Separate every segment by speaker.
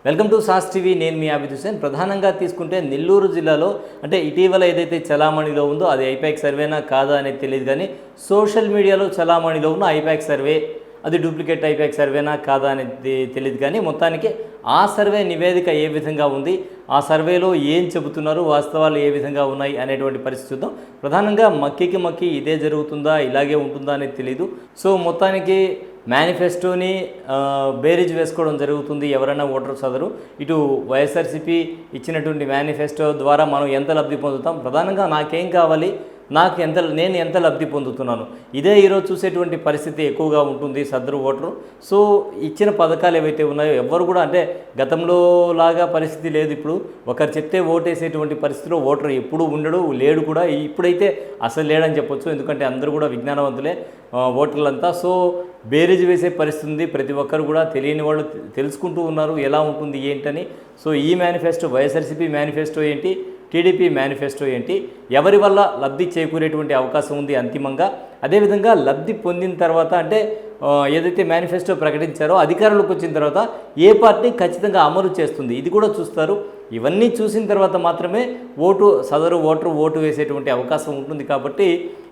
Speaker 1: Welcome to sauce TV. నేను మీ ఆబిద్ హుసేన్. ప్రధానంగా తీసుకుంటే నెల్లూరు జిల్లాలో అంటే ఇటీవల ఏదైతే చలామణిలో ఉందో అది ఐపాక్ సర్వేనా కాదా అనేది తెలియదు, కానీ సోషల్ మీడియాలో చలామణిలో ఉన్న ఐపాక్ సర్వే అది డూప్లికేట్ ఐపాక్ సర్వేనా కాదా అనేది తెలియదు, కానీ మొత్తానికి ఆ సర్వే నివేదిక ఏ విధంగా ఉంది, ఆ సర్వేలో ఏం చెబుతున్నారు, వాస్తవాలు ఏ విధంగా ఉన్నాయి అనేటువంటి పరిస్థితి చూద్దాం. ప్రధానంగా మక్కి ఇదే జరుగుతుందా, ఇలాగే ఉంటుందా అనేది తెలియదు. సో మొత్తానికి మేనిఫెస్టోని బేరీజ్ వేసుకోవడం జరుగుతుంది. ఎవరైనా ఓటర్ సదరు ఇటు వైఎస్ఆర్సీపీ ఇచ్చినటువంటి మేనిఫెస్టో ద్వారా మనం ఎంత లబ్ధి పొందుతాం, ప్రధానంగా నాకేం కావాలి, నేను ఎంత లబ్ధి పొందుతున్నాను, ఇదే ఈరోజు చూసేటువంటి పరిస్థితి ఎక్కువగా ఉంటుంది సదరు ఓటరు. సో ఇచ్చిన పథకాలు ఏవైతే ఉన్నాయో ఎవ్వరు కూడా అంటే గతంలో లాగా పరిస్థితి లేదు. ఇప్పుడు ఒకరు చెప్తే ఓటేసేటువంటి పరిస్థితిలో ఓటర్ ఎప్పుడు ఉండడు, లేడు కూడా. ఇప్పుడైతే అసలు లేడని చెప్పొచ్చు, ఎందుకంటే అందరూ కూడా విజ్ఞానవంతులే ఓటర్లంతా. సో బేరీజ్ వేసే పరిస్థితి ఉంది. ప్రతి ఒక్కరు కూడా తెలియని వాళ్ళు తెలుసుకుంటూ ఉన్నారు ఎలా ఉంటుంది ఏంటని. సో ఈ మేనిఫెస్టో వైఎస్ఆర్సీపీ మేనిఫెస్టో ఏంటి, టీడీపీ మేనిఫెస్టో ఏంటి, ఎవరి వల్ల లబ్ధి చేకూరేటువంటి అవకాశం ఉంది అంతిమంగా, అదేవిధంగా లబ్ధి పొందిన తర్వాత అంటే ఏదైతే మేనిఫెస్టో ప్రకటించారో అధికారంలోకి వచ్చిన తర్వాత ఏ పార్టీ ఖచ్చితంగా అమలు చేస్తుంది, ఇది కూడా చూస్తారు. ఇవన్నీ చూసిన తర్వాత మాత్రమే సదరు ఓటు వేసేటువంటి అవకాశం ఉంటుంది. కాబట్టి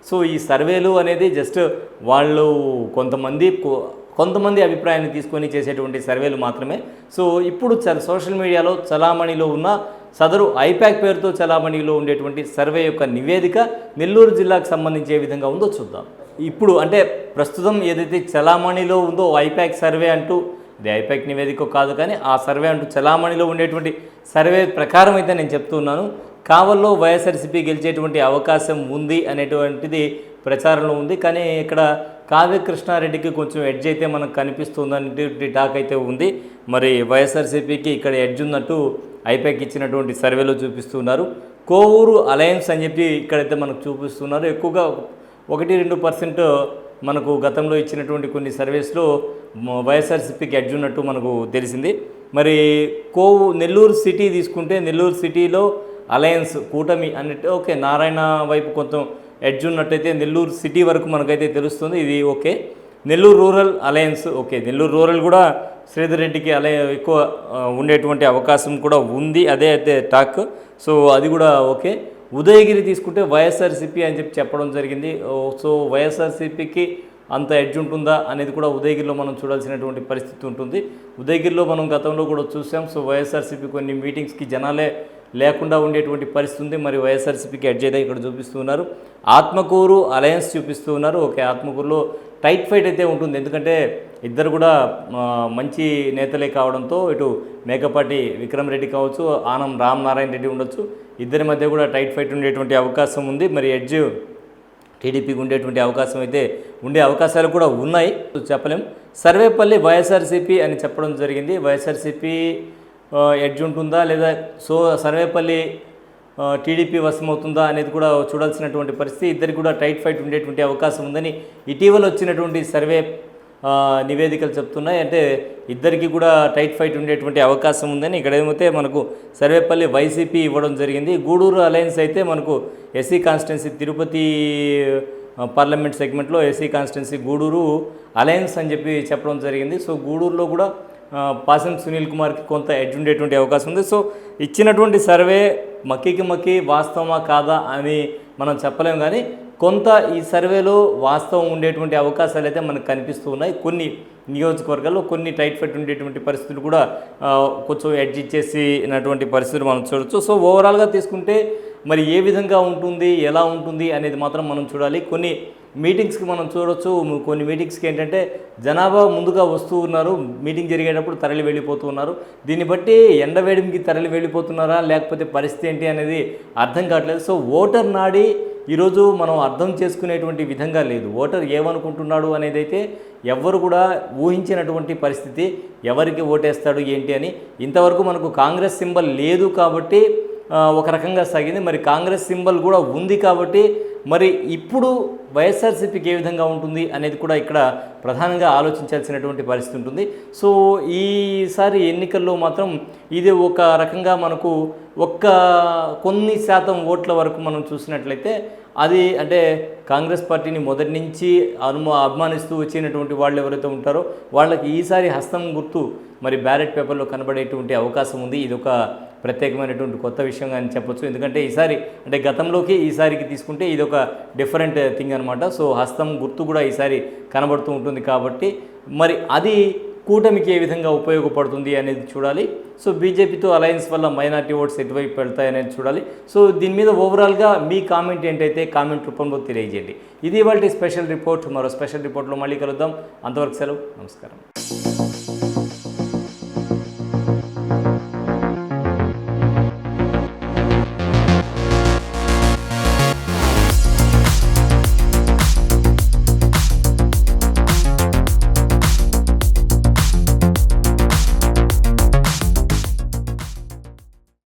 Speaker 1: సో ఈ సర్వేలు అనేది జస్ట్ వాళ్ళు కొంతమంది అభిప్రాయాన్ని తీసుకొని చేసేటువంటి సర్వేలు మాత్రమే. సో ఇప్పుడు సోషల్ మీడియాలో చలామణిలో ఉన్న సదరు ఐపాక్ పేరుతో చలామణిలో ఉండేటువంటి సర్వే యొక్క నివేదిక నెల్లూరు జిల్లాకు సంబంధించి ఏ విధంగా ఉందో చూద్దాం. ఇప్పుడు అంటే ప్రస్తుతం ఏదైతే చలామణిలో ఉందో ఐపాక్ సర్వే అంటూ, ఇది ఐపాక్ నివేదిక కాదు కానీ ఆ సర్వే అంటూ చలామణిలో ఉండేటువంటి సర్వే ప్రకారం అయితే నేను చెప్తున్నాను. కావల్లో వైఎస్ఆర్సీపీ గెలిచేటువంటి అవకాశం ఉంది అనేటువంటిది ప్రచారంలో ఉంది. కానీ ఇక్కడ కావ్య కృష్ణారెడ్డికి కొంచెం ఎడ్జ్ అయితే మనకు కనిపిస్తుంది అనేటువంటి టాక్ అయితే ఉంది. మరి వైఎస్ఆర్సీపీకి ఇక్కడ ఎడ్జ్ ఉన్నట్టు ఐపాక్ ఇచ్చినటువంటి సర్వేలో చూపిస్తున్నారు. కోవూరు అలయన్స్ అని చెప్పి ఇక్కడైతే మనకు చూపిస్తున్నారు. ఎక్కువగా 1-2% మనకు గతంలో ఇచ్చినటువంటి కొన్ని సర్వేస్లో వైఎస్ఆర్సీపీకి ఎడ్జ్ ఉన్నట్టు మనకు తెలిసింది. మరి నెల్లూరు సిటీ తీసుకుంటే నెల్లూరు సిటీలో అలయన్స్ కూటమి అన్నట్టు ఓకే, నారాయణ వైపు కొంచెం ఎడ్జ్ ఉన్నట్టయితే నెల్లూరు సిటీ వరకు మనకైతే తెలుస్తుంది. ఇది okay. Nellore rural alliance okay, Nellore rural కూడా శ్రీధర్ రెడ్డికి ఎక్కువ ఉండేటువంటి అవకాశం కూడా ఉంది, అదే అయితే టాక్. సో అది కూడా ఓకే. ఉదయగిరి తీసుకుంటే వైఎస్ఆర్సీపీ అని చెప్పడం జరిగింది. సో వైఎస్ఆర్సీపీకి అంత ఎడ్జ్ ఉంటుందా అనేది కూడా ఉదయగిరిలో మనం చూడాల్సినటువంటి పరిస్థితి ఉంటుంది. ఉదయగిరిలో మనం గతంలో కూడా చూసాం. సో వైఎస్ఆర్సీపీ కొన్ని మీటింగ్స్కి జనాలే లేకుండా ఉండేటువంటి పరిస్థితి ఉంది. మరి వైఎస్ఆర్సీపీకి ఎడ్జ్ అయితే ఇక్కడ చూపిస్తున్నారు. ఆత్మకూరు అలయన్స్ చూపిస్తూ ఉన్నారు. ఓకే, ఆత్మకూరులో టైట్ ఫైట్ అయితే ఉంటుంది, ఎందుకంటే ఇద్దరు కూడా మంచి నేతలే కావడంతో ఇటు మేకపాటి విక్రమ్ రెడ్డి కావచ్చు, ఆనం రామనారాయణ రెడ్డి ఉండొచ్చు, ఇద్దరి మధ్య కూడా టైట్ ఫైట్ ఉండేటువంటి అవకాశం ఉంది. మరి ఎడ్జ్ టీడీపీకి ఉండేటువంటి అవకాశం అయితే ఉండే అవకాశాలు కూడా ఉన్నాయి, చెప్పలేం. సర్వేపల్లి వైఎస్ఆర్సీపీ అని చెప్పడం జరిగింది. వైఎస్ఆర్సీపీ ఎడ్జ్ ఉంటుందా లేదా సర్వేపల్లి టీడీపీ వశమవుతుందా అనేది కూడా చూడాల్సినటువంటి పరిస్థితి. ఇద్దరికి కూడా టైట్ ఫైట్ ఉండేటువంటి అవకాశం ఉందని ఇటీవల వచ్చినటువంటి సర్వే నివేదికలు చెప్తున్నాయి. అంటే ఇద్దరికి కూడా టైట్ ఫైట్ ఉండేటువంటి అవకాశం ఉందని ఇక్కడ ఏమైతే మనకు సర్వేపల్లి వైసీపీ ఇవ్వడం జరిగింది. గూడూరు అలయన్స్ అయితే మనకు ఎస్సీ కాన్స్టిట్యున్సీ తిరుపతి పార్లమెంట్ సెగ్మెంట్లో ఎస్సీ కాన్స్టిట్యున్సీ గూడూరు అలయన్స్ అని చెప్పడం జరిగింది. సో గూడూరులో కూడా పాసం సునీల్ కుమార్కి కొంత ఎడ్జ్ ఉండేటువంటి అవకాశం ఉంది. సో ఇచ్చినటువంటి సర్వే మక్కి వాస్తవమా కాదా అని మనం చెప్పలేము, కానీ కొంత ఈ సర్వేలో వాస్తవం ఉండేటువంటి అవకాశాలు అయితే మనకు కనిపిస్తూ ఉన్నాయి. కొన్ని నియోజకవర్గాల్లో కొన్ని టైట్ ఫైట్ ఉండేటువంటి పరిస్థితులు కూడా కొంచెం ఎడ్జ్ ఇచ్చేసినటువంటి పరిస్థితులు మనం చూడవచ్చు. సో ఓవరాల్గా తీసుకుంటే మరి ఏ విధంగా ఉంటుంది, ఎలా ఉంటుంది అనేది మాత్రం మనం చూడాలి. కొన్ని మీటింగ్స్కి మనం చూడవచ్చు. కొన్ని మీటింగ్స్కి ఏంటంటే జనాభా ముందుగా వస్తూ ఉన్నారు, మీటింగ్ జరిగేటప్పుడు తరలి వెళ్ళిపోతూ ఉన్నారు. దీన్ని బట్టి ఎండవేడికి తరలి వెళ్ళిపోతున్నారా లేకపోతే పరిస్థితి ఏంటి అనేది అర్థం కావట్లేదు. సో ఓటర్ నాడి ఈరోజు మనం అర్థం చేసుకునేటువంటి విధంగా లేదు. ఓటర్ ఏమనుకుంటున్నాడు అనేది అయితే ఎవ్వరు కూడా ఊహించినటువంటి పరిస్థితి, ఎవరికి ఓటేస్తాడు ఏంటి అని. ఇంతవరకు మనకు కాంగ్రెస్ సింబల్ లేదు కాబట్టి ఒక రకంగా సాగింది. మరి కాంగ్రెస్ సింబల్ కూడా ఉంది కాబట్టి మరి ఇప్పుడు వైఎస్ఆర్సీపీకి ఏ విధంగా ఉంటుంది అనేది కూడా ఇక్కడ ప్రధానంగా ఆలోచించాల్సినటువంటి పరిస్థితి ఉంటుంది. సో ఈసారి ఎన్నికల్లో మాత్రం ఇది ఒక రకంగా మనకు కొన్ని శాతం ఓట్ల వరకు మనం చూసినట్లయితే అది అంటే కాంగ్రెస్ పార్టీని మొదటి నుంచి అభిమానిస్తూ వచ్చినటువంటి వాళ్ళు ఎవరైతే ఉంటారో వాళ్ళకి ఈసారి హస్తం గుర్తు మరి బ్యాలెట్ పేపర్లో కనబడేటువంటి అవకాశం ఉంది. ఇది ఒక ప్రత్యేకమైనటువంటి కొత్త విషయంగా అని చెప్పొచ్చు. ఎందుకంటే ఈసారి అంటే గతంలోకి ఈసారికి తీసుకుంటే ఇది ఒక డిఫరెంట్ థింగ్ అనమాట. సో హస్తం గుర్తు కూడా ఈసారి కనబడుతూ ఉంటుంది కాబట్టి మరి అది కూటమికి ఏ విధంగా ఉపయోగపడుతుంది అనేది చూడాలి. సో బీజేపీతో అలయన్స్ వల్ల మైనార్టీ ఓట్స్ ఎటువైపు వెళ్తాయనేది చూడాలి. సో దీని మీద ఓవరాల్గా మీ కామెంట్ ఏంటైతే కామెంట్ రూపంలో తెలియజేయండి. ఇది ఇవాళ స్పెషల్ రిపోర్ట్. మరో స్పెషల్ రిపోర్ట్లో మళ్ళీ కలుద్దాం. అంతవరకు సెలవు, నమస్కారం.